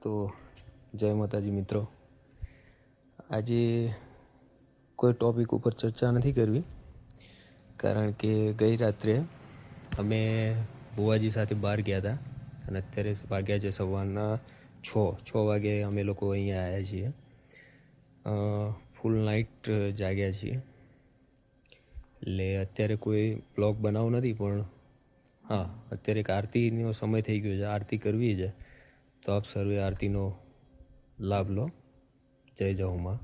તો જય માતાજી મિત્રો. આજે કોઈ ટૉપિક ઉપર ચર્ચા નથી કરવી, કારણ કે ગઈ રાત્રે અમે બુવાજી સાથે બહાર ગયા હતા અને અત્યારે વાગ્યા છે સવારના 6 વાગે અમે લોકો અહીંયા આવ્યા છીએ. ફૂલ નાઇટ જાગ્યા છીએ, એટલે અત્યારે કોઈ બ્લોગ બનાવવો નથી, પણ હા, અત્યારે એક આરતીનો સમય થઈ ગયો છે, આરતી કરવી છે, તો આપ સર્વે આરતીનો લાભ લો. જય જહુમાં.